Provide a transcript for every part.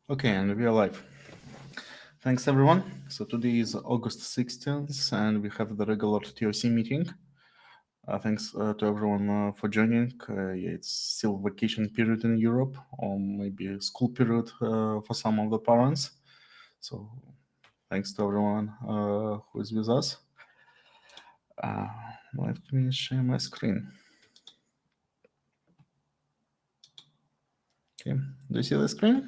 Okay, and we are live. Thanks, everyone. So today is August 16th, and we have the regular TOC meeting. Thanks to everyone for joining. Yeah, it's still vacation period in Europe, or maybe a school period for some of the parents. So thanks to everyone who is with us. Let me share my screen. Okay, do you see the screen?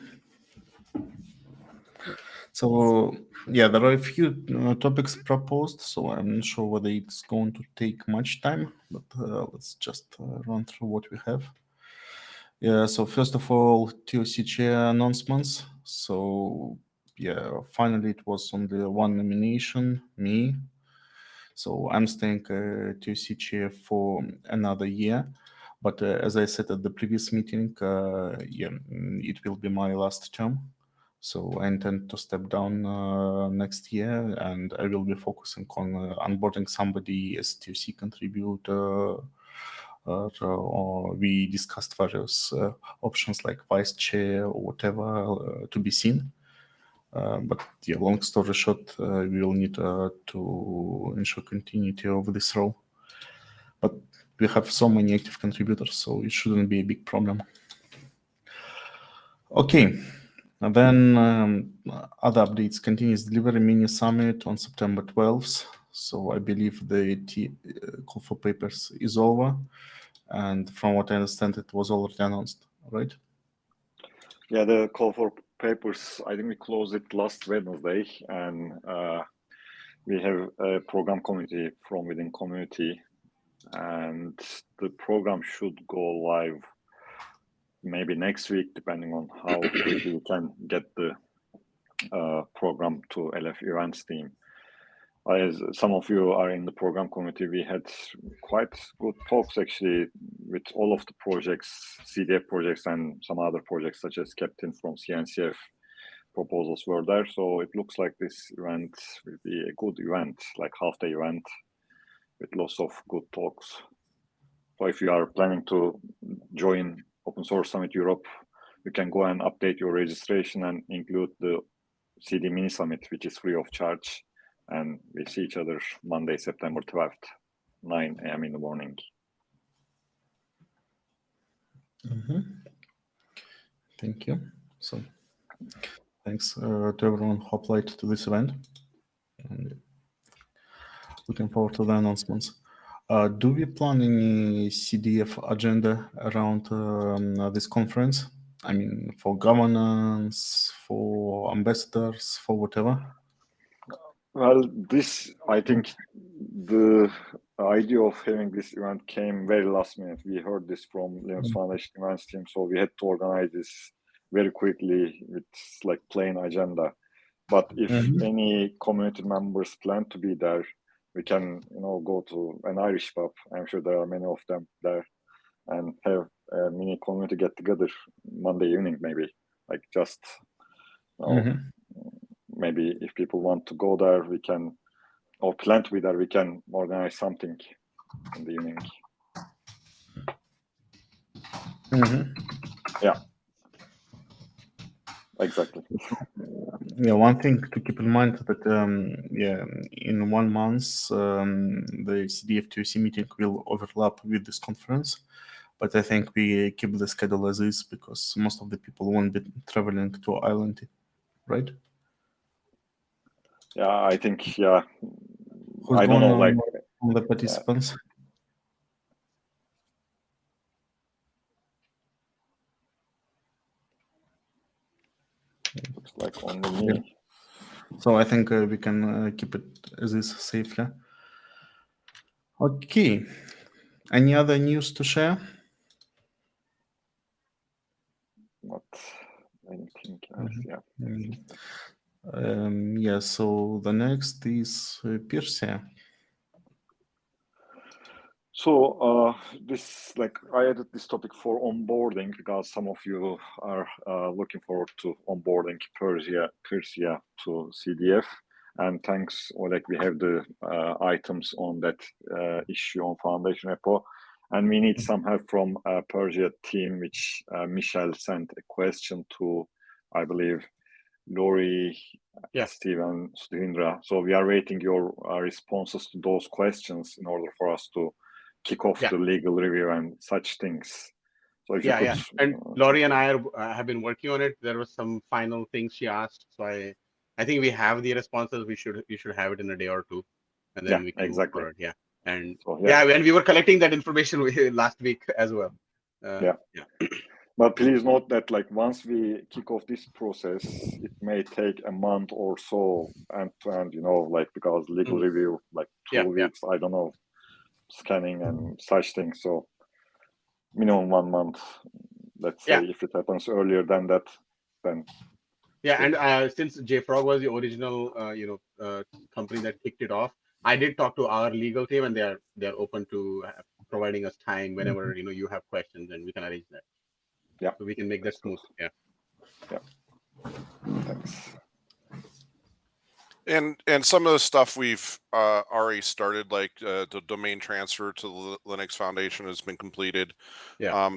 So yeah, there are a few topics proposed, so I'm not sure whether it's going to take much time, but let's just run through what we have. Yeah, so first of all, TOC Chair Announcements. So yeah, finally it was only one nomination, me. So I'm staying TOC Chair for another year. But as I said at the previous meeting, it will be my last term. So I intend to step down next year, and I will be focusing on onboarding somebody as TOC contributor. Or we discussed various options like vice chair or whatever to be seen. But yeah, long story short, we will need to ensure continuity of this role. But we have so many active contributors, so it shouldn't be a big problem. Okay, and then other updates. Continuous Delivery Mini Summit on September 12th. So I believe the call for papers is over. And from what I understand, it was already announced, right? Yeah, the call for papers, I think we closed it last Wednesday, and we have a program committee from within community, and the program should go live maybe next week, depending on how quickly we can get the program to LF Events team. As some of you are in the program committee, we had quite good talks actually with all of the projects, CDF projects, and some other projects such as Captain from CNCF proposals were there. So it looks like this event will be a good event, like half-day event with lots of good talks. So if you are planning to join Open Source Summit Europe, you can go and update your registration and include the CD Mini Summit, which is free of charge. And we see each other Monday, September 12th, 9 a.m. in the morning. Thank you. So thanks to everyone who applied to this event. And looking forward to the announcements. Do we plan any CDF agenda around this conference? I mean, for governance, for ambassadors, for whatever? Well, this, I think the idea of having this event came very last minute. We heard this from Linux Foundation events team, so we had to organize this very quickly with like plain agenda. But if any community members plan to be there, we can, go to an Irish pub. I'm sure there are many of them there, and have a mini community get together Monday evening, maybe. Like just, maybe if people want to go there, we can, or plan to be there, we can organize something in the evening. Yeah, exactly. Yeah, one thing to keep in mind that in 1 month the CDF TOC meeting will overlap with this conference, but I think we keep the schedule as is because most of the people won't be traveling to Ireland, right? Yeah, I think, yeah. Who's I don't know, like from the participants? Looks like only me. Yeah. So I think we can keep it as is safely. Okay. Any other news to share? Not anything else, yeah. Yeah, so the next is Persia. So this, like, I added this topic for onboarding because some of you are looking forward to onboarding Persia to CDF. And thanks, Oleg, we have the items on that issue on Foundation repo. And we need some help from Persia team, which Michelle sent a question to I believe, Lori, Steve, and Sudhindra. So we are waiting your responses to those questions in order for us to kick off the legal review and such things. So if you could, and Lori and I have been working on it. There was some final things she asked, so I think we have the responses. We should have it in a day or two, and then we can move forward. And when we were collecting that information last week as well. But please note that, like, once we kick off this process, it may take a month or so end to end, like, because legal review, like 2 weeks, I don't know, scanning and such things. So minimum 1 month, let's say. If it happens earlier than that, then. And since JFrog was the original, company that kicked it off, I did talk to our legal team, and they're open to providing us time whenever you have questions, and we can arrange that. So we can make that smooth. Thanks. And some of the stuff we've already started, like the domain transfer to the Linux Foundation has been completed.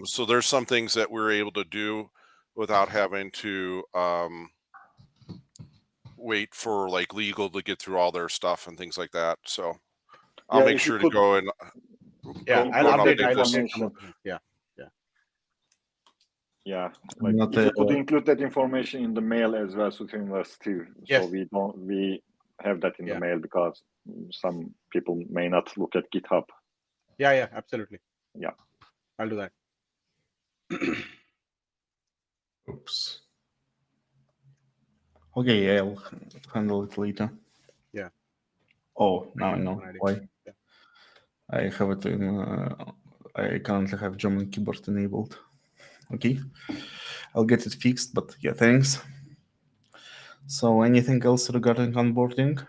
So there's some things that we're able to do without having to wait for like legal to get through all their stuff and things like that. So I'll make sure to go and I'll update this. Like if you could include that information in the mail as well, Sudhindra, Steve, so we have that in the mail, because some people may not look at GitHub. Absolutely. I'll do that. Oops. Okay, I'll handle it later. Oh, now I know why. I have it in. I currently have German keyboard enabled. Okay, I'll get it fixed. But thanks. So, anything else regarding onboarding?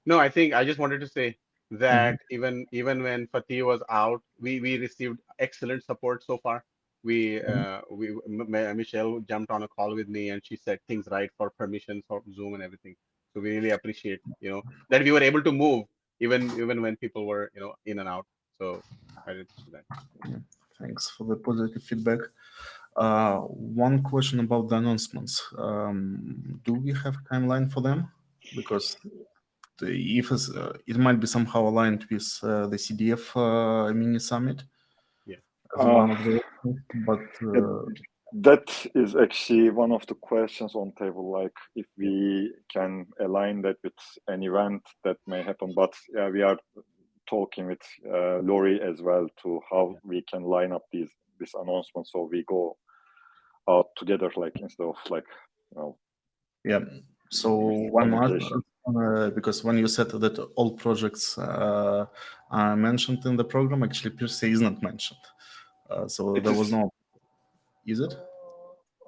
No, I think I just wanted to say that even when Fatih was out, we received excellent support so far. Michelle jumped on a call with me, and she set things right for permissions for Zoom and everything. So we really appreciate, that we were able to move even when people were, in and out. So I did that. Thanks for the positive feedback. One question about the announcements. Do we have a timeline for them? Because it might be somehow aligned with the CDF mini summit. That is actually one of the questions on table, like if we can align that with an event that may happen. But we are talking with Lori as well to how we can line up this announcement, so we go out together, like instead of like. So one more, because when you said that all projects are mentioned in the program, actually Perse is not mentioned. So there was no. Is it?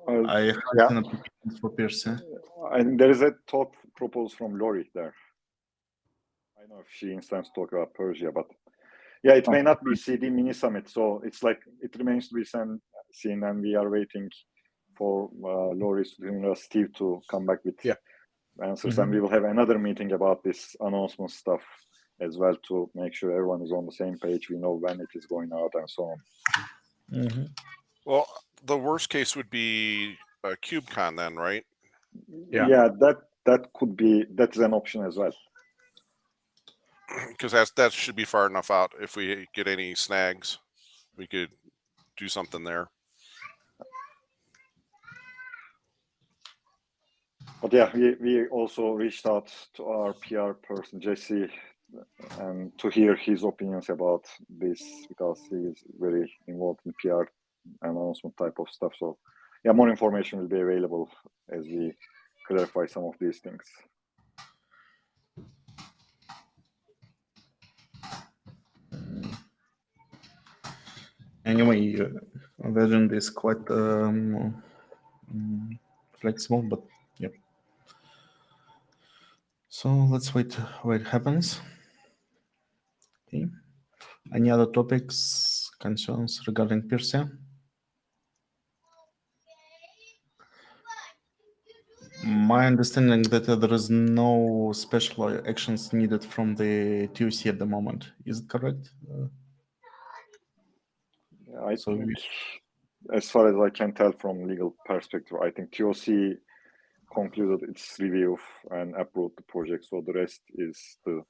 I have an application for Perse. And there is a talk proposed from Lori there. I don't know if she intends to talk about Persia, but it may not be CD mini summit. So it's like it remains to be seen, and we are waiting for Lori, Steve to come back with answers, and we will have another meeting about this announcement stuff as well to make sure everyone is on the same page. We know when it is going out and so on. Well, the worst case would be KubeCon then, right? Yeah, that could be. That's an option as well. Because that should be far enough out. If we get any snags, we could do something there. But we also reached out to our PR person, Jesse, and to hear his opinions about this, because he is very involved in PR announcement type of stuff. So more information will be available as we clarify some of these things. Anyway, version is quite flexible, but so let's wait what happens. Okay. Any other topics, concerns regarding Perse? My understanding that there is no special actions needed from the TOC at the moment. Is it correct? as far as I can tell from legal perspective, I think TOC concluded its review and approved the project. So the rest is the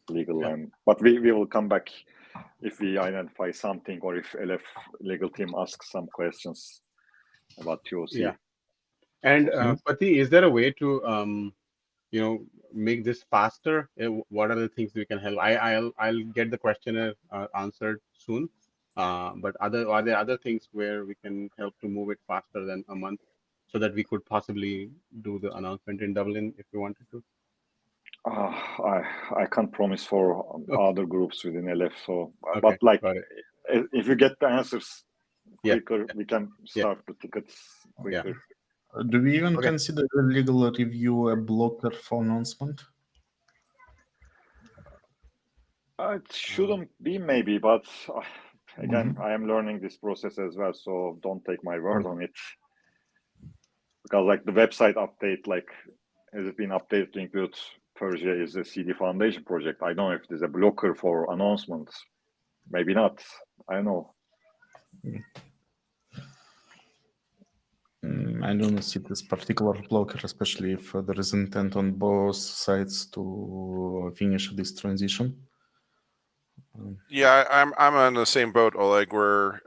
legal but we will come back if we identify something or if LF legal team asks some questions about TOC. Yeah. And Pati, is there a way to make this faster? What are the things we can help? I'll get the questionnaire answered soon. But are there other things where we can help to move it faster than a month, so that we could possibly do the announcement in Dublin if we wanted to? I can't promise for other groups within LF. So, Okay, but like, got it. if you get the answers quicker, Yeah. we can start the tickets quicker. Yeah. Do we even Okay. consider the legal review a blocker for announcement? It shouldn't be, maybe, but again, I am learning this process as well, so don't take my word on it. Because like the website update, like, has it been updated to include Persia is a CD Foundation project? I don't know if there's a blocker for announcements. Maybe not. I don't know. I don't see this particular blocker, especially if there is intent on both sides to finish this transition. Yeah, I'm on the same boat, Oleg, where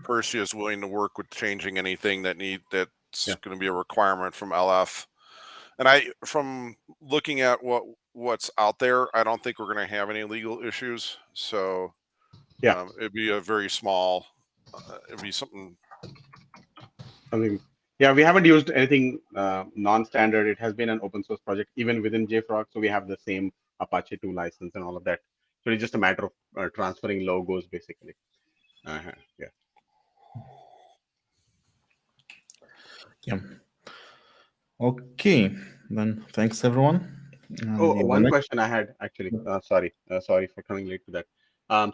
Persia is willing to work with changing anything that's going to be a requirement from LF. And from looking at what's out there, I don't think we're going to have any legal issues. So it'd be a very small. It'd be something. Yeah, we haven't used anything non-standard. It has been an open source project, even within JFrog. So we have the same Apache 2 license and all of that. So it's just a matter of transferring logos, basically. Yeah. Okay, then thanks everyone. One question I had, actually. Sorry for coming late to that.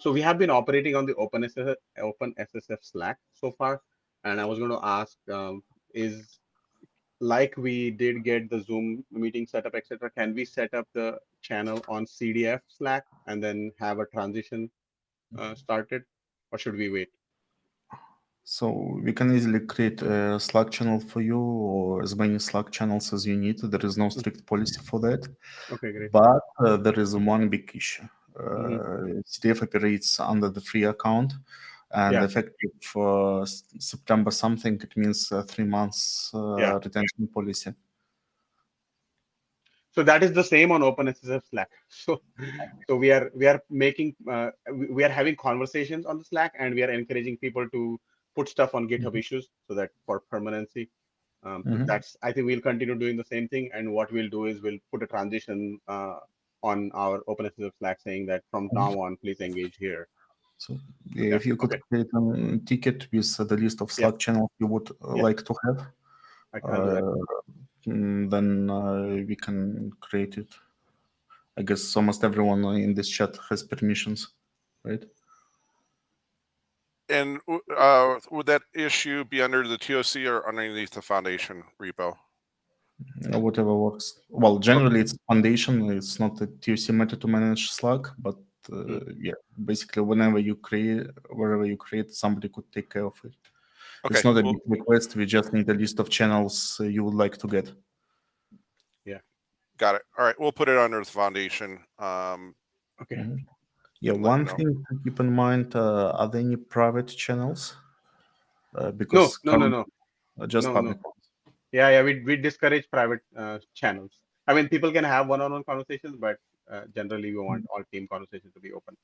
So we have been operating on the OpenSSF Slack so far, and I was going to ask, is like we did get the Zoom meeting set up, etc. Can we set up the channel on CDF Slack and then have a transition started, or should we wait? So we can easily create a Slack channel for you, or as many Slack channels as you need. There is no strict policy for that. Okay, great. But there is one big issue. CDF operates under the free account, and effective September something, it means 3 months retention policy. So that is the same on OpenSSF Slack. So we are making we are having conversations on the Slack, and we are encouraging people to put stuff on GitHub issues, so that for permanency. That's, I think we'll continue doing the same thing. And what we'll do is we'll put a transition on our OpenSSF Slack saying that from now on, please engage here. So if you could create a ticket with the list of Slack channels you would like to have, I can do that. Then we can create it. I guess almost everyone in this chat has permissions, right? And would that issue be under the TOC or underneath the Foundation repo? Whatever works. Well, generally it's Foundation. It's not a TOC matter to manage Slack, but basically wherever you create, somebody could take care of it. Okay, it's not a big request. We just need a list of channels you would like to get. Yeah. Got it. All right. We'll put it under the Foundation. Okay. Yeah, one thing to keep in mind, are there any private channels? Because no. Just public. Yeah, we discourage private channels. I mean, people can have one-on-one conversations, but generally we want all team conversations to be open.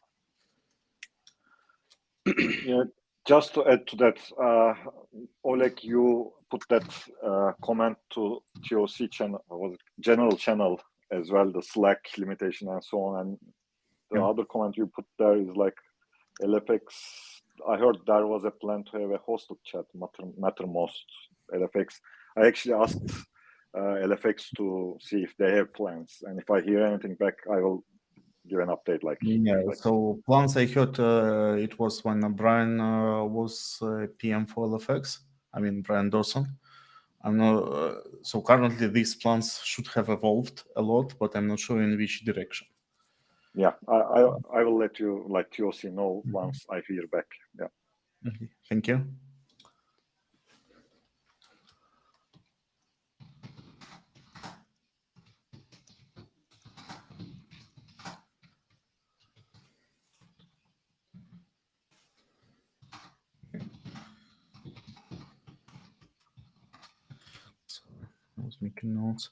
Yeah, just to add to that, Oleg, you put that comment to TOC channel, was general channel as well, the Slack limitation and so on. And the other comment you put there is like LFX. I heard there was a plan to have a hosted chat, Mattermost LFX. I actually asked LFX to see if they have plans, and if I hear anything back, I will give an update. So plans I heard it was when Brian was PM for LFX. I mean Brian Dawson. I'm not. So currently these plans should have evolved a lot, but I'm not sure in which direction. Yeah, I will let you, like TOC, know once I hear back. Yeah. Okay, thank you. I was making notes.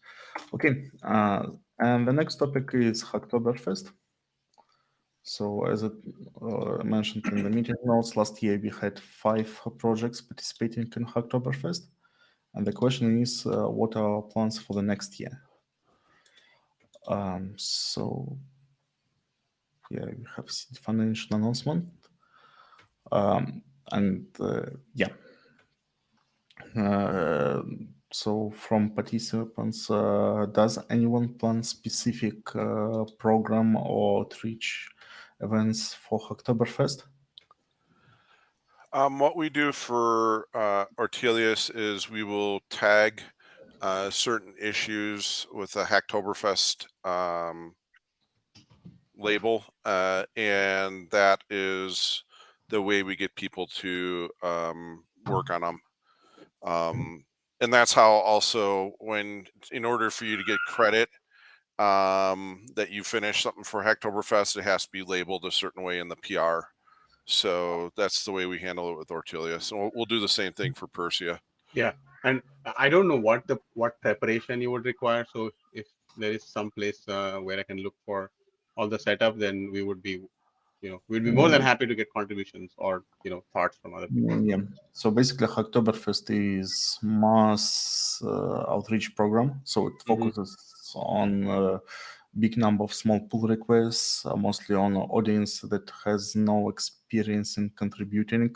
Okay, and the next topic is Oktoberfest. So as I mentioned in the meeting notes, last year we had 5 projects participating in Oktoberfest. And the question is, what are our plans for the next year? So yeah, we have financial announcement. So from participants, does anyone plan specific program or outreach events for Oktoberfest? What we do for Ortelius is we will tag certain issues with a Hacktoberfest label, and that is the way we get people to work on them. And that's how also in order for you to get credit that you finish something for Hacktoberfest, it has to be labeled a certain way in the PR. So that's the way we handle it with Ortelius. So we'll do the same thing for Persia. Yeah, and I don't know what preparation you would require. So if there is some place where I can look for all the setup, then we would be, we'd be more than happy to get contributions or thoughts from other people. Yeah. So basically, Oktoberfest is mass outreach program. So it focuses on big number of small pull requests, mostly on an audience that has no experience in contributing.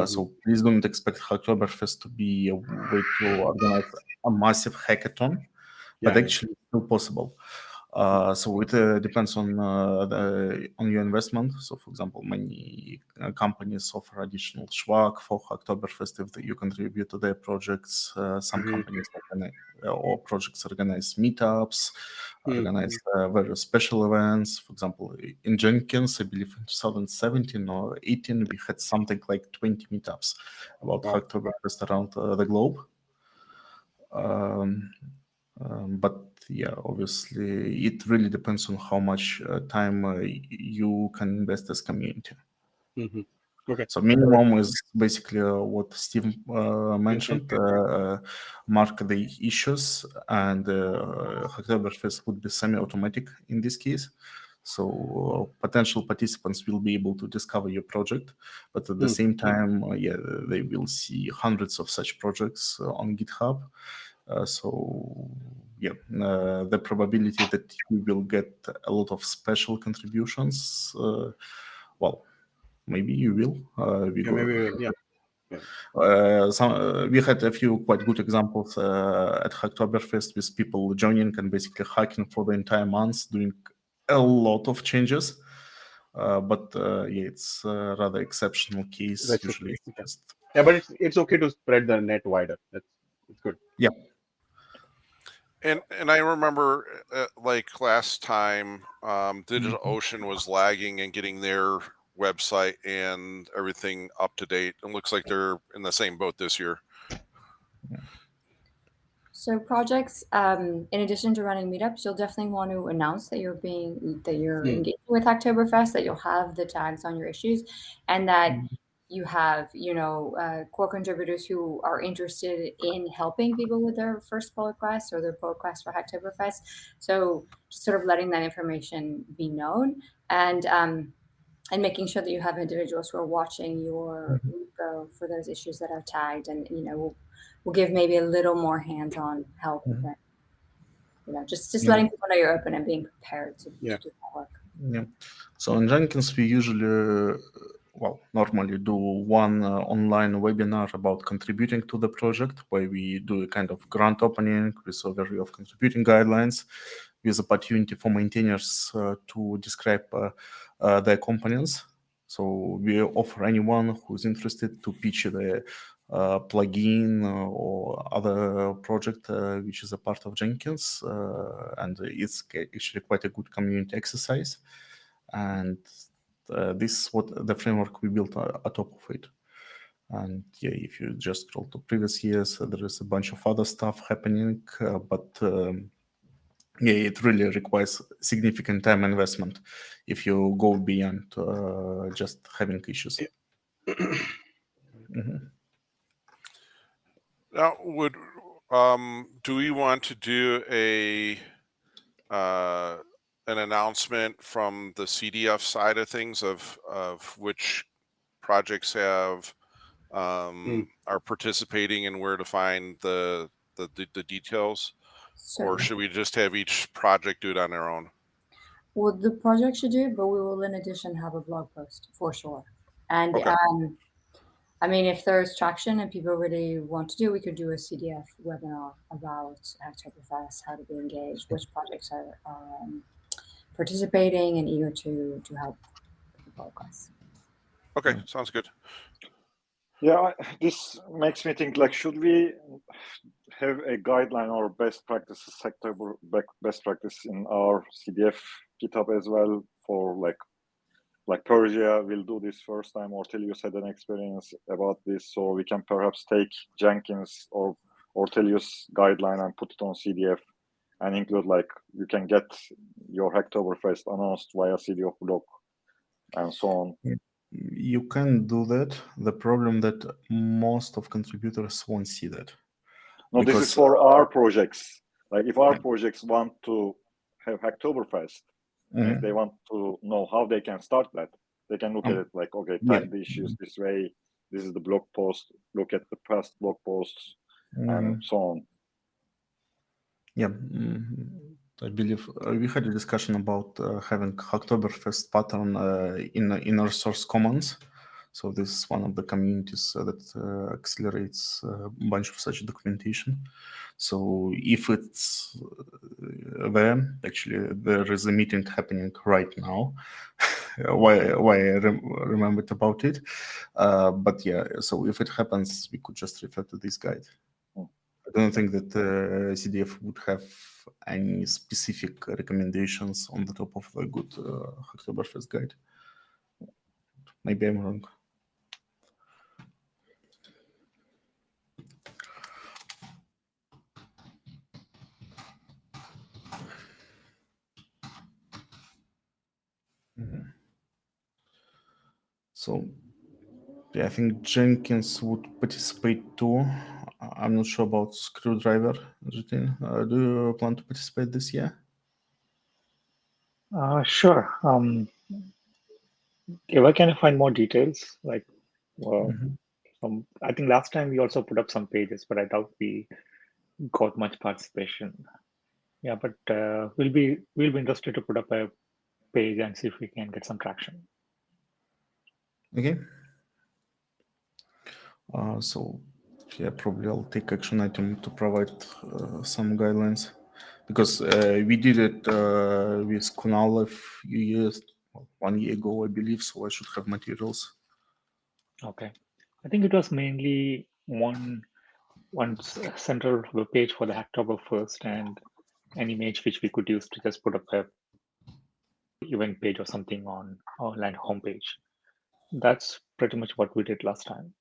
So please don't expect Oktoberfest to be a way to organize a massive hackathon, but actually it's still possible. So it depends on your investment. So, for example, many companies offer additional swag for Oktoberfest if you contribute to their projects. Some companies or projects organize meetups, organize various special events. For example, in Jenkins, I believe in 2017 or 18, we had something like 20 meetups about Oktoberfest around the globe. But yeah, obviously, it really depends on how much time you can invest as community. Okay. So minimum is basically what Steve mentioned, mark the issues, and Oktoberfest would be semi-automatic in this case. So potential participants will be able to discover your project, but at the same time, they will see hundreds of such projects on GitHub. The probability that you will get a lot of special contributions, well, maybe you will. Maybe we will. We had a few quite good examples at Oktoberfest with people joining and basically hacking for the entire month, doing a lot of changes. But it's a rather exceptional case. That's usually, okay. Yeah, but it's okay to spread the net wider. It's good. Yeah. And I remember like last time, DigitalOcean was lagging and getting their website and everything up to date. It looks like they're in the same boat this year. So projects, in addition to running meetups, you'll definitely want to announce that you're engaging with Oktoberfest, that you'll have the tags on your issues, and that you have, core contributors who are interested in helping people with their first pull request or their pull request for Oktoberfest. So just sort of letting that information be known, and making sure that you have individuals who are watching your repo for those issues that are tagged, and we'll give maybe a little more hands-on help. Just letting people know you're open and being prepared to do that work. Yeah. So in Jenkins, we usually, normally do one online webinar about contributing to the project, where we do a kind of grant opening with overview of contributing guidelines, with opportunity for maintainers to describe their components. So we offer anyone who's interested to pitch the plugin or other project which is a part of Jenkins, and it's actually quite a good community exercise. And this is what the framework we built on top of it. And yeah, if you just scroll to previous years, there is a bunch of other stuff happening, but yeah, it really requires significant time investment if you go beyond just having issues. Now, do we want to do an announcement from the CDF side of things of which projects are participating and where to find the details, or should we just have each project do it on their own? Well, the project should do it, but we will in addition have a blog post for sure. And Okay. I mean, if there's traction and people really want to do, we could do a CDF webinar about Oktoberfest, how to be engaged, which projects are participating and eager to help the progress. Okay, sounds good. Yeah, this makes me think, like, should we have a guideline or best practices, sector best practice in our CDF GitHub as well for like Persia will do this first time, or Ortelius had an experience about this, so we can perhaps take Jenkins or Ortelius guideline and put it on CDF and include, like, you can get your Oktoberfest announced via CDF blog and so on. You can do that. The problem that most of contributors won't see that. No, because, this is for our projects. Like, if our projects want to have Oktoberfest, and if they want to know how they can start that, they can look at it like, okay, type the issues this way. This is the blog post. Look at the past blog posts and so on. Yeah, I believe we had a discussion about having Oktoberfest pattern in our source commons. So this is one of the communities that accelerates a bunch of such documentation. So if it's there, actually there is a meeting happening right now. why I remembered about it. But yeah, so if it happens, we could just refer to this guide. I don't think that CDF would have any specific recommendations on the top of a good Oktoberfest guide. Maybe I'm wrong. So yeah, I think Jenkins would participate too. I'm not sure about Screwdriver. Jitin, do you plan to participate this year? Sure. Where can I find more details? Like, I think last time we also put up some pages, but I doubt we got much participation. Yeah, but we'll be interested to put up a page and see if we can get some traction. Okay. So yeah, probably I'll take action item to provide some guidelines, because we did it with Kunal a few years, 1 year ago, I believe. So I should have materials. Okay, I think it was mainly one central web page for the Oktoberfest and an image which we could use to just put up a event page or something on our land homepage. That's pretty much what we did last time.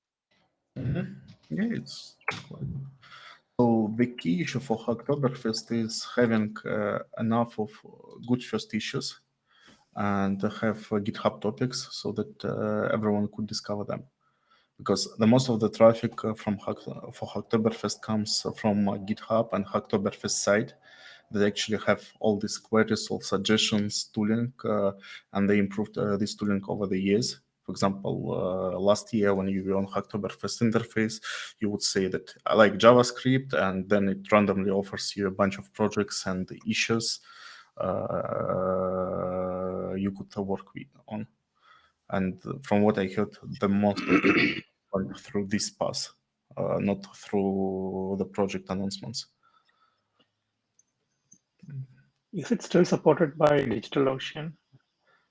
Yeah, it's quite. So the key issue for Oktoberfest is having enough of good first issues and have GitHub topics so that everyone could discover them. Because the most of the traffic for Oktoberfest comes from GitHub and Oktoberfest site. They actually have all these queries, all suggestions, tooling, and they improved this tooling over the years. For example, last year when you were on Oktoberfest interface, you would say that I like JavaScript, and then it randomly offers you a bunch of projects and issues you could work on. And from what I heard, the most of it went through this path, not through the project announcements. Is it still supported by DigitalOcean?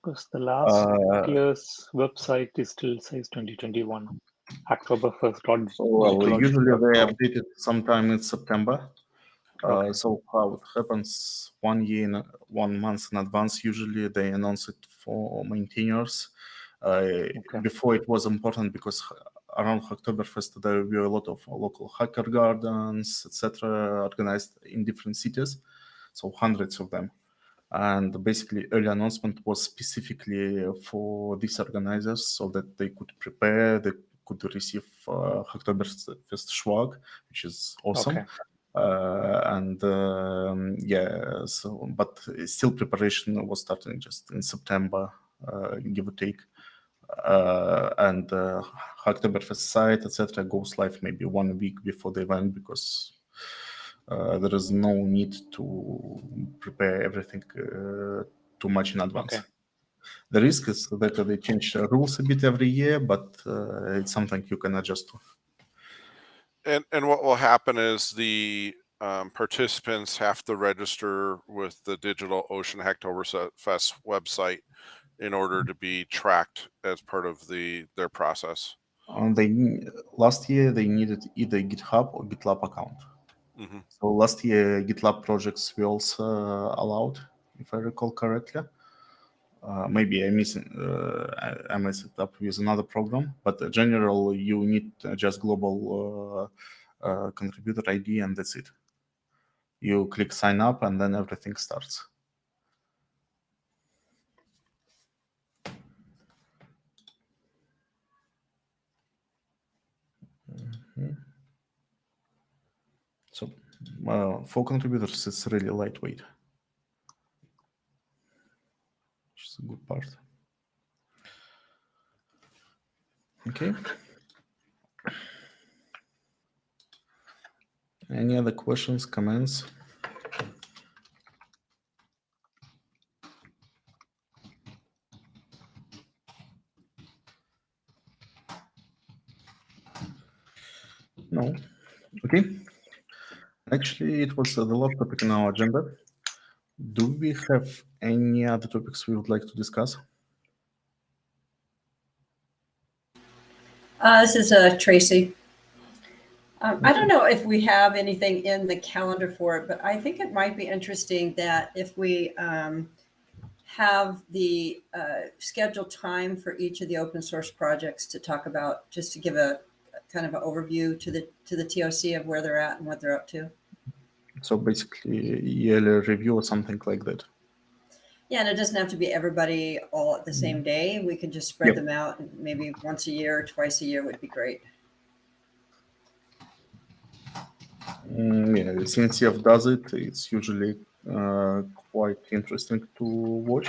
Because the last year's website is still says 2021, Oktoberfest. Well, usually they update it sometime in September. Okay. So how it happens 1 year, 1 month in advance, usually they announce it for maintainers. Okay. Before it was important because around Oktoberfest, there will be a lot of local hacker gardens, etc., organized in different cities, so hundreds of them. And basically, early announcement was specifically for these organizers so that they could prepare, they could receive Oktoberfest swag, which is awesome. Okay. So but still preparation was starting just in September, give or take. And Oktoberfest site, etc., goes live maybe 1 week before the event because there is no need to prepare everything too much in advance. Okay. The risk is that they change the rules a bit every year, but it's something you can adjust to. And what will happen is the participants have to register with the Digital Ocean Hacktoberfest website in order to be tracked as part of their process. Last year they needed either GitHub or GitLab account. Mm-hmm. So last year GitLab projects were also allowed, if I recall correctly. Maybe I messed it up with another program, but in general you need just global contributor ID and that's it. You click sign up and then everything starts. So for contributors, it's really lightweight, which is a good part. Okay. Any other questions, comments? No. Okay. Actually, it was the last topic in our agenda. Do we have any other topics we would like to discuss? This is Tracy. I don't know if we have anything in the calendar for it, but I think it might be interesting that if we have the scheduled time for each of the open source projects to talk about, just to give a kind of an overview to the TOC of where they're at and what they're up to. So basically, yearly review or something like that. Yeah, and it doesn't have to be everybody all at the same day. We could just spread them out, and maybe once a year, twice a year would be great. Yeah, CNCF does it. It's usually quite interesting to watch.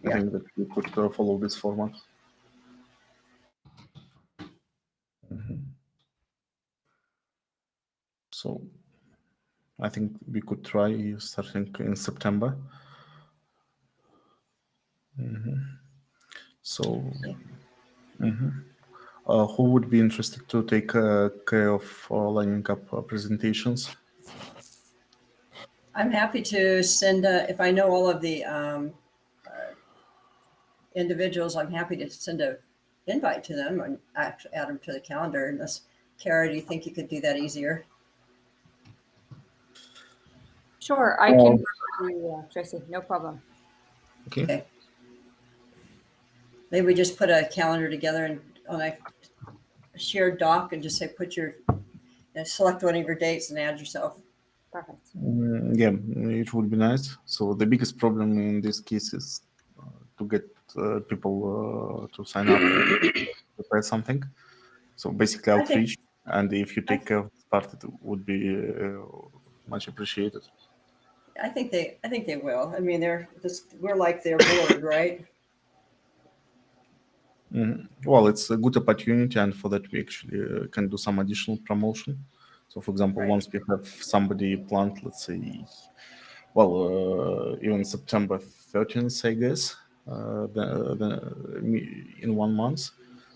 I think that we could follow this format. So I think we could try starting in September. So who would be interested to take care of lining up presentations? I'm happy to send, if I know all of the individuals, I'm happy to send an invite to them and add them to the calendar. Unless, Kara, do you think you could do that easier? Sure, I can work with you, Tracy, no problem. Okay. Maybe we just put a calendar together and on a shared doc and just say, select one of your dates and add yourself. Perfect. Yeah, it would be nice. So the biggest problem in this case is to get people to sign up and prepare something. So basically outreach, and if you take care of this part, it would be much appreciated. I think they will. I mean, we're like their board, right? Well, it's a good opportunity, and for that we actually can do some additional promotion. So, for example, once we have somebody planned, let's say, even September 13th, I guess, in 1 month,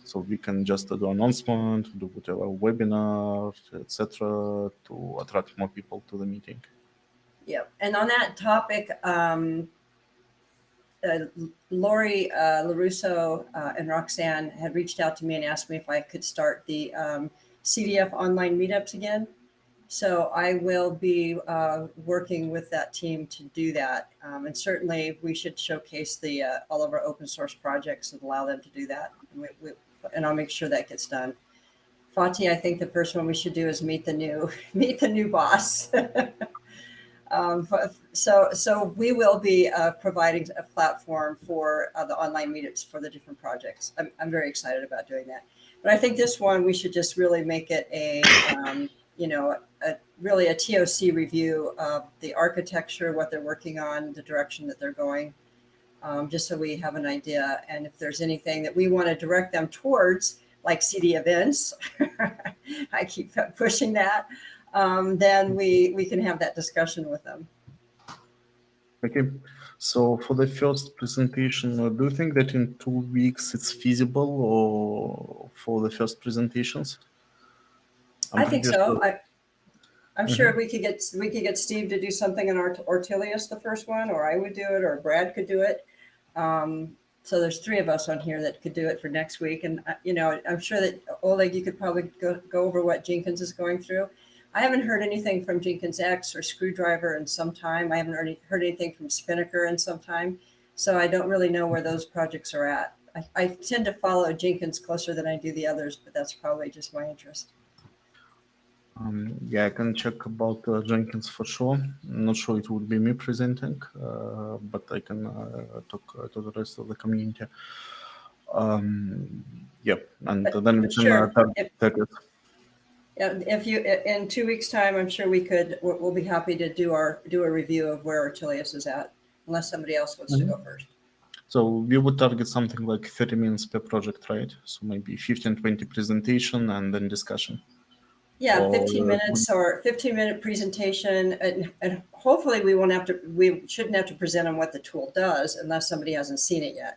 so we can just do announcement, do whatever webinar, etc., to attract more people to the meeting. Yeah, and on that topic, Lori LaRusso and Roxanne had reached out to me and asked me if I could start the CDF online meetups again. So I will be working with that team to do that. And certainly we should showcase all of our open source projects and allow them to do that. and I'll make sure that gets done. Fatih, I think the first one we should do is meet the new boss. So we will be providing a platform for the online meetups for the different projects. I'm very excited about doing that. But I think this one we should just really make it a really a TOC review of the architecture, what they're working on, the direction that they're going, just so we have an idea. And if there's anything that we want to direct them towards, like CD events, I keep pushing that, then we can have that discussion with them. Okay, so for the first presentation, do you think that in 2 weeks it's feasible, or for the first presentations? I think so. I'm Mhm. sure we could get Steve to do something on Ortelius, the first one, or I would do it, or Brad could do it. So there's 3 of us on here that could do it for next week. And, I'm sure that Oleg, you could probably go over what Jenkins is going through. I haven't heard anything from Jenkins X or Screwdriver in some time. I haven't heard anything from Spinnaker in some time. So I don't really know where those projects are at. I tend to follow Jenkins closer than I do the others, but that's probably just my interest. Yeah, I can check about Jenkins for sure. I'm not sure it would be me presenting, but I can talk to the rest of the community. Yeah, and then we can Sure. take it. Yeah, if you in 2 weeks' time, I'm sure we'll be happy to do a review of where Ortelius is at, unless somebody else wants to go first. So we would target something like 30 minutes per project, right? So maybe 15-20 presentation and then discussion. Yeah, 15 minutes or 15-minute presentation, and hopefully we shouldn't have to present on what the tool does unless somebody hasn't seen it yet.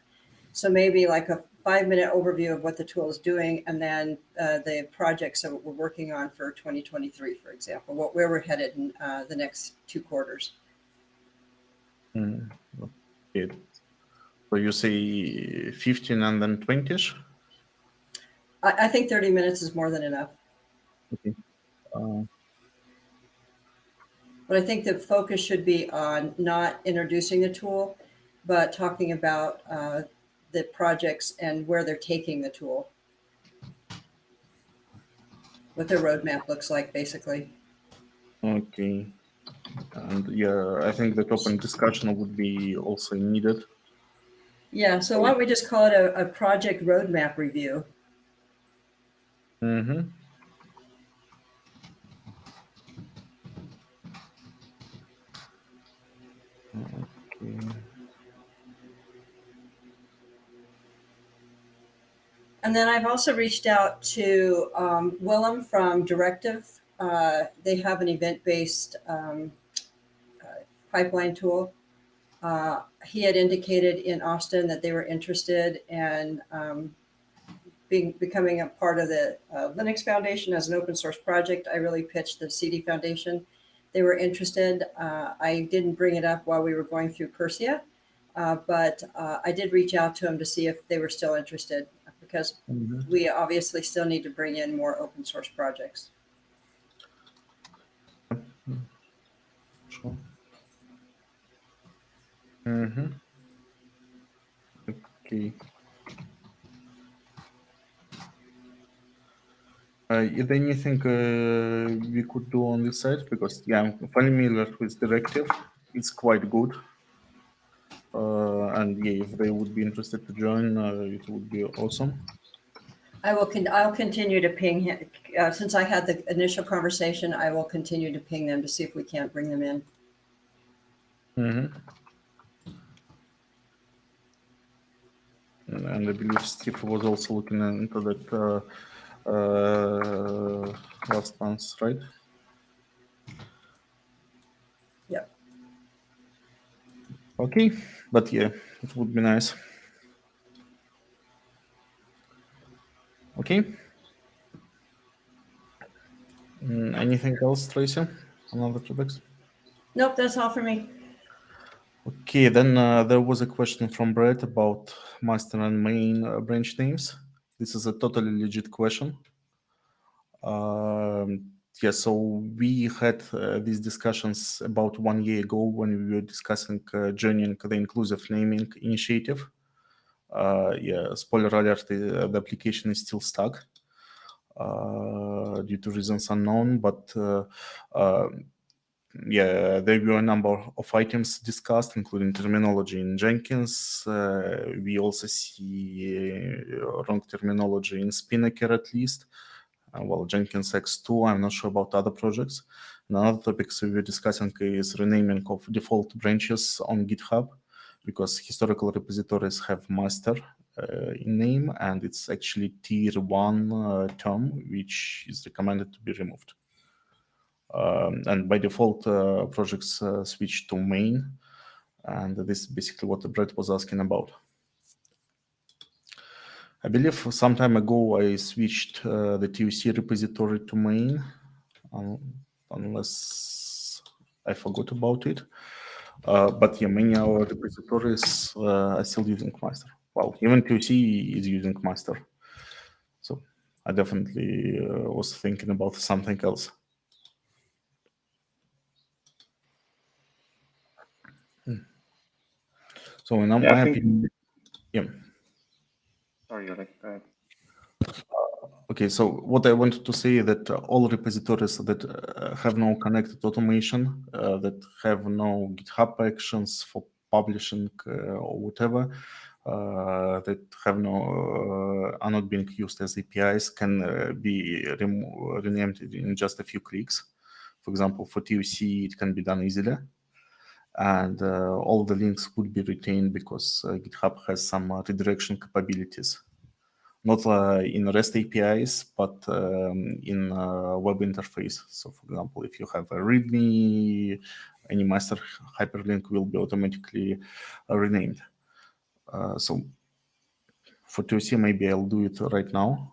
So maybe like a 5-minute overview of what the tool is doing, and then the projects that we're working on for 2023, for example, where we're headed in the next 2 quarters. Okay. So you say 15 and then 20-ish? I think 30 minutes is more than enough. Okay. But I think the focus should be on not introducing the tool, but talking about the projects and where they're taking the tool, what their roadmap looks like, basically. Okay. And yeah, I think that open discussion would be also needed. Yeah, so why don't we just call it a project roadmap review? Mm-hmm. Okay. And then I've also reached out to Willem from Directive. They have an event-based pipeline tool. He had indicated in Austin that they were interested in becoming a part of the Linux Foundation as an open source project. I really pitched the CD Foundation. They were interested. I didn't bring it up while we were going through Persia, but I did reach out to them to see if they were still interested, because we obviously still need to bring in more open source projects. Sure. Mm-hmm. Okay. Is there anything we could do on this side? Because yeah, I'm familiar with Directive. It's quite good. And yeah, if they would be interested to join, it would be awesome. I'll continue to ping him. Since I had the initial conversation, I will continue to ping them to see if we can't bring them in. Mm-hmm. And I believe Steve was also looking into that last month, right? Yep. Okay, but yeah, it would be nice. Okay. Anything else, Tracy, on other topics? Nope, that's all for me. Okay, then there was a question from Brett about master and main branch names. This is a totally legit question. Yeah, so we had these discussions about 1 year ago when we were discussing joining the inclusive naming initiative. Yeah, spoiler alert, the application is still stuck due to reasons unknown, but yeah, there were a number of items discussed, including terminology in Jenkins. We also see wrong terminology in Spinnaker, at least. Well, Jenkins X2, I'm not sure about other projects. Another topic we were discussing is renaming of default branches on GitHub, because historical repositories have master in name, and it's actually tier 1 term, which is recommended to be removed. And by default, projects switch to main, and this is basically what Brett was asking about. I believe some time ago I switched the TOC repository to main, unless I forgot about it. But yeah, many of our repositories are still using master. Well, even TOC is using master. So I definitely was thinking about something else. So in my opinion, yeah. Sorry, Oleg, go ahead. Okay, so what I wanted to say is that all repositories that have no connected automation, that have no GitHub actions for publishing or whatever, that have no are not being used as APIs, can be renamed in just a few clicks. For example, for TOC, it can be done easily. And all the links would be retained because GitHub has some redirection capabilities. Not in REST APIs, but in web interface. So, for example, if you have a README, any master hyperlink will be automatically renamed. So, for TOC, maybe I'll do it right now.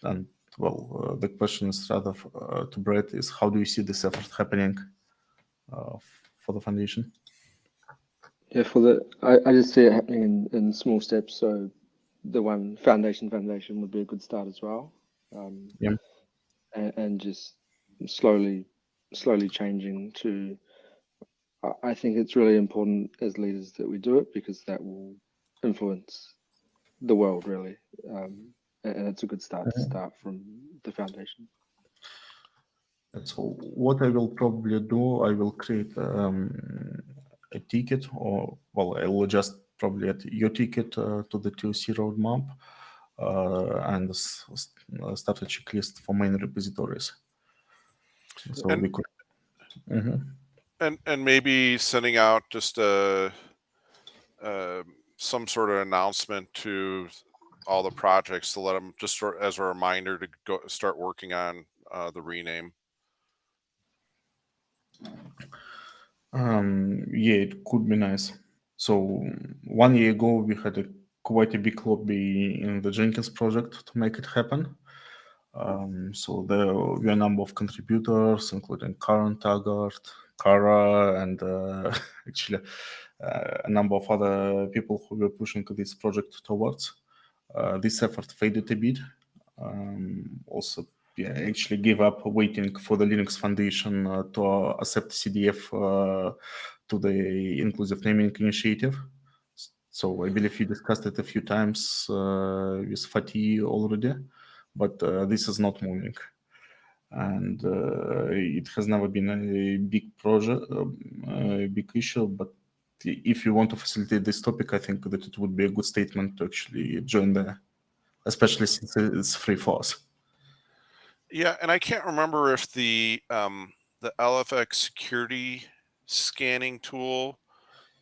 And well, the question is rather to Brett is, how do you see this effort happening for the foundation? Yeah, I just see it happening in small steps. So the one foundation would be a good start as well. Yeah. And just slowly changing to. I think it's really important as leaders that we do it, because that will influence the world really, and it's a good start to start from the foundation. So what I will probably do, I will create a ticket, or well, I will just probably add your ticket to the TOC roadmap and start a checklist for main repositories. So we could. And maybe sending out just a some sort of announcement to all the projects to let them just as a reminder to go start working on the rename. Yeah, it could be nice. So 1 year ago, we had quite a big lobby in the Jenkins project to make it happen. So there were a number of contributors, including Karen Taggart, Kara, and actually a number of other people who were pushing this project towards. This effort faded a bit. Also, yeah, I actually gave up waiting for the Linux Foundation to accept CDF to the inclusive naming initiative. So I believe you discussed it a few times with Fatih already, but this is not moving. And it has never been a big project, a big issue, but if you want to facilitate this topic, I think that it would be a good statement to actually join there, especially since it's free for us. Yeah, and I can't remember if the LFX security scanning tool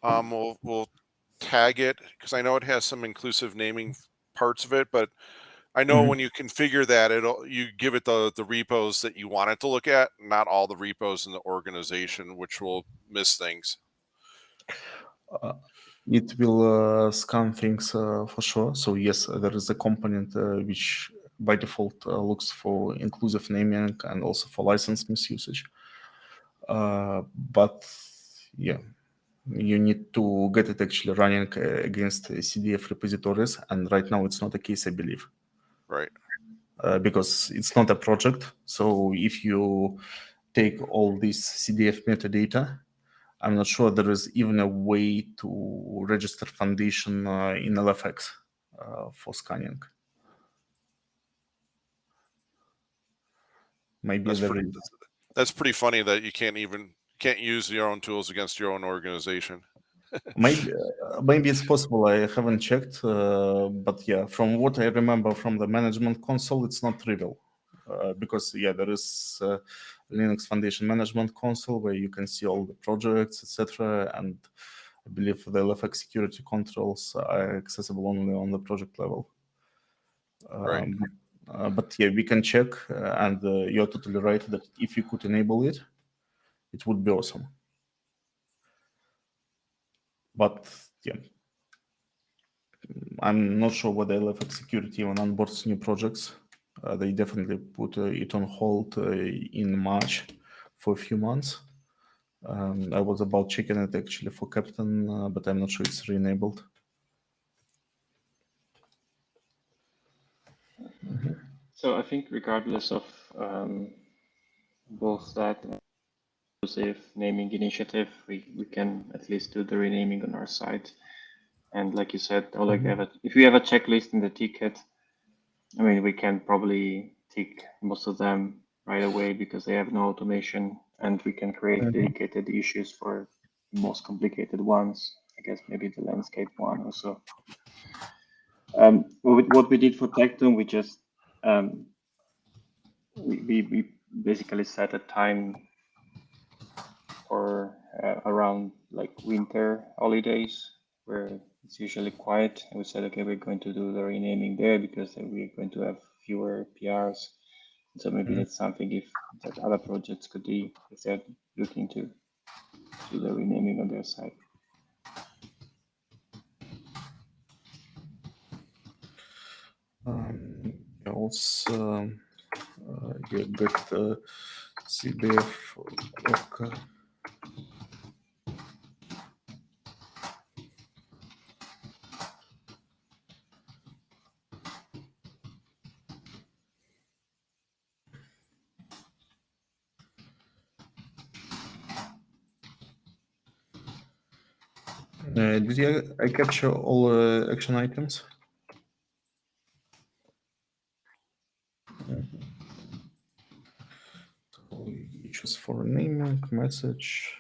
will tag it, because I know it has some inclusive naming parts of it, but I know when you configure that, you give it the repos that you want it to look at, not all the repos in the organization, which will miss things. It will scan things for sure. So yes, there is a component which by default looks for inclusive naming and also for license misusage. But yeah, you need to get it actually running against CDF repositories, and right now it's not the case, I believe. Right. Because it's not a project. So if you take all this CDF metadata I'm not sure there is even a way to register foundation in LFX for scanning. Maybe that's pretty funny that you can't use your own tools against your own organization. Maybe it's possible. I haven't checked, but yeah, from what I remember from the management console, it's not trivial. Because there is Linux Foundation Management Console where you can see all the projects, etc. And I believe the LFX security controls are accessible only on the project level. Right. But yeah, we can check, and you're totally right that if you could enable it, it would be awesome. But yeah, I'm not sure whether LFX security even onboards new projects. They definitely put it on hold in March for a few months. I was about checking it actually for Captain, but I'm not sure it's re-enabled. So I think regardless of both that and inclusive naming initiative, we can at least do the renaming on our side. And like you said, Oleg, if we have a checklist in the ticket, I mean, we can probably tick most of them right away because they have no automation, and we can create dedicated issues for the most complicated ones. I guess maybe the landscape one also. What we did for Tectum, we just we basically set a time for around like winter holidays where it's usually quiet, and we said, okay, we're going to do the renaming there because we're going to have fewer PRs. So maybe that's something that other projects could do if they're looking to do the renaming on their side. Also, you got CDF TOC. Did I capture all action items? So you choose for naming, message.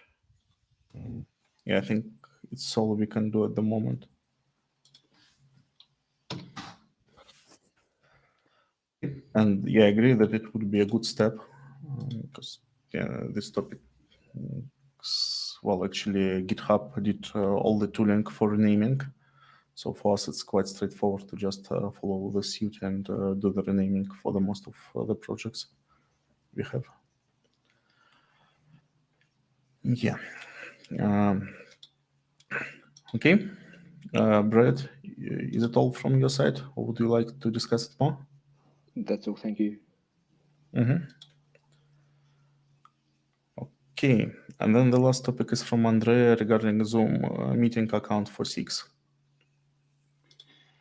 Yeah, I think it's all we can do at the moment. And yeah, I agree that it would be a good step because this topic, well, actually, GitHub did all the tooling for renaming. So for us, it's quite straightforward to just follow the suit and do the renaming for the most of the projects we have. Yeah. Okay. Brad, is it all from your side, or would you like to discuss it more? That's all. Thank you. Okay. And then the last topic is from Andrea regarding Zoom meeting account for SIGs.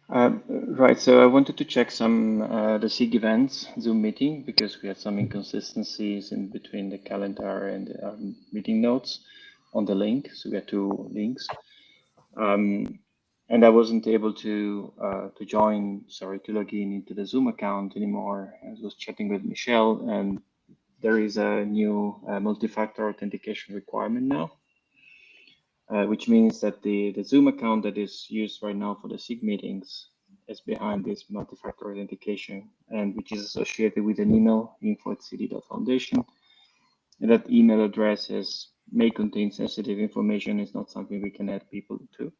Right, so I wanted to check some the SIG events Zoom meeting because we had some inconsistencies in between the calendar and the meeting notes on the link. So we had two links, and I wasn't able to log in into the Zoom account anymore. I was chatting with Michelle, and there is a new multi-factor authentication requirement now. Which means that the Zoom account that is used right now for the SIG meetings is behind this multi-factor authentication, and which is associated with an email, info@cd.foundation. And that email address may contain sensitive information. It's not something we can add people to.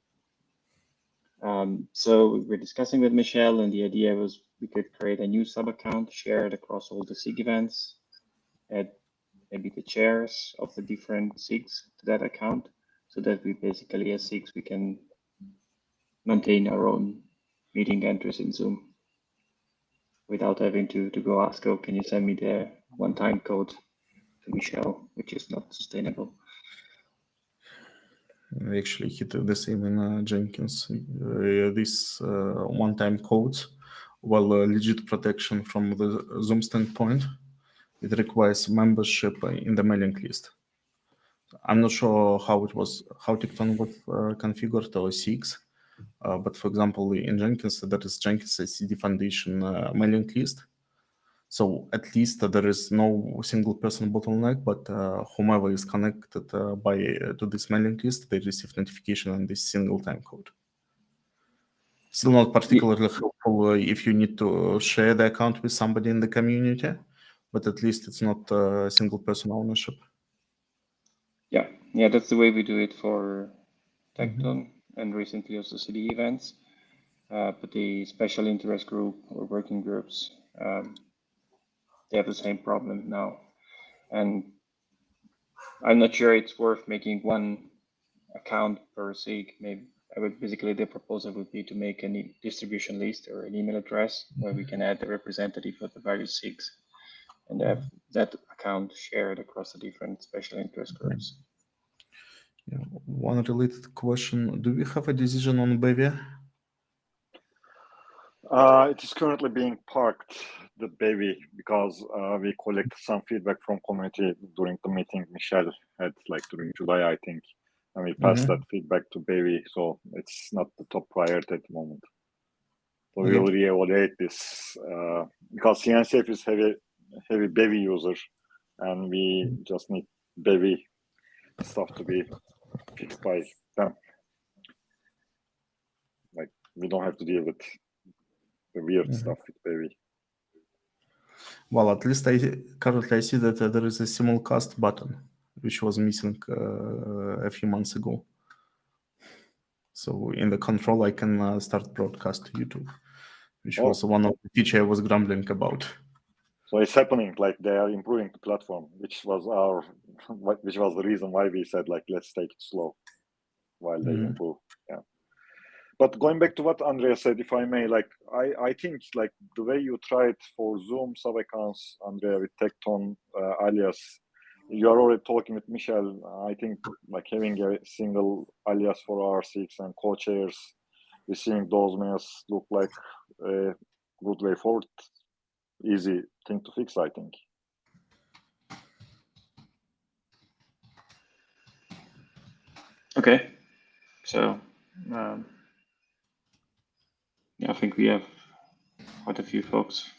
So we're discussing with Michelle, and the idea was we could create a new sub-account shared across all the SIG events, add maybe the chairs of the different SIGs to that account, so that we basically, as SIGs, we can maintain our own meeting entries in Zoom without having to go ask, oh, can you send me the one-time code to Michelle, which is not sustainable. We actually hit the same in Jenkins. This one-time codes, while legit protection from the Zoom standpoint, it requires membership in the mailing list. I'm not sure how Tecton was configured or 6, but for example, in Jenkins, there is Jenkins CD Foundation mailing list. So at least there is no single person bottleneck, but whomever is connected to this mailing list, they receive notification on this single time code. Still not particularly helpful if you need to share the account with somebody in the community, but at least it's not single person ownership. Yeah, that's the way we do it for Tecton and recently also CD events. But the special interest group or working groups, they have the same problem now. And I'm not sure it's worth making one account per SIG. Maybe basically the proposal would be to make a distribution list or an email address where we can add the representative of the various SIGs and have that account shared across the different special interest groups. Yeah. One related question: do we have a decision on Bevy? It is currently being parked, the baby, because we collected some feedback from community during the meeting Michelle had, like during July, I think, and we passed that feedback to baby. So it's not the top priority at the moment. So we will reevaluate this because CNCF is heavy baby user, and we just need baby stuff to be fixed by them. Like we don't have to deal with the weird stuff with baby. Well, at least currently I see that there is a simulcast button, which was missing a few months ago. So in the control, I can start broadcast to YouTube, which was one of the features I was grumbling about. So it's happening, like they are improving the platform, which was the reason why we said, like, let's take it slow while they improve. Yeah. But going back to what Andrea said, if I may, like, I think like the way you tried for Zoom sub accounts, Andrea, with Tecton alias, you are already talking with Michelle. I think like having a single alias for R6 and co-chairs, receiving those mails look like a good way forward. Easy thing to fix, I think. Okay, so yeah, I think we have quite a few folks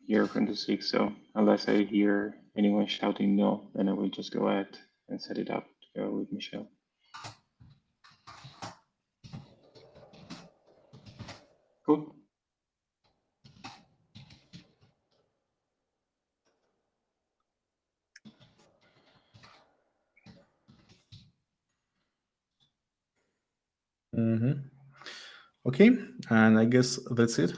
here from the SIG, so unless I hear anyone shouting no, then I will just go ahead and set it up to go with Michelle. Cool. Okay, and I guess that's it.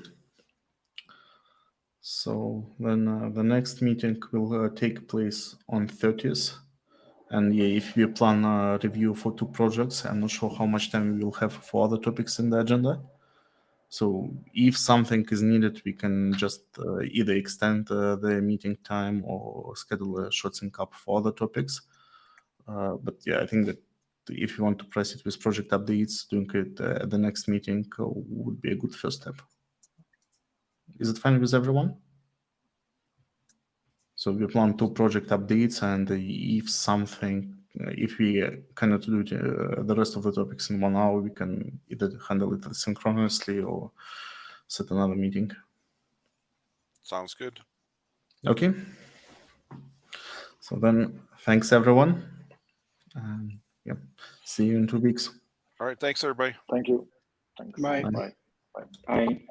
So then the next meeting will take place on 30th. And yeah, if we plan a review for 2 projects, I'm not sure how much time we will have for other topics in the agenda. So if something is needed, we can just either extend the meeting time or schedule a short sync up for other topics. But yeah, I think that if you want to press it with project updates, doing it at the next meeting would be a good first step. Is it fine with everyone? So we plan 2 project updates, and if we cannot do the rest of the topics in 1 hour, we can either handle it synchronously or set another meeting. Sounds good. Okay. So then, thanks everyone. Yeah, see you in 2 weeks. All right. Thanks, everybody. Thank you. Thanks. Bye. Bye. Bye.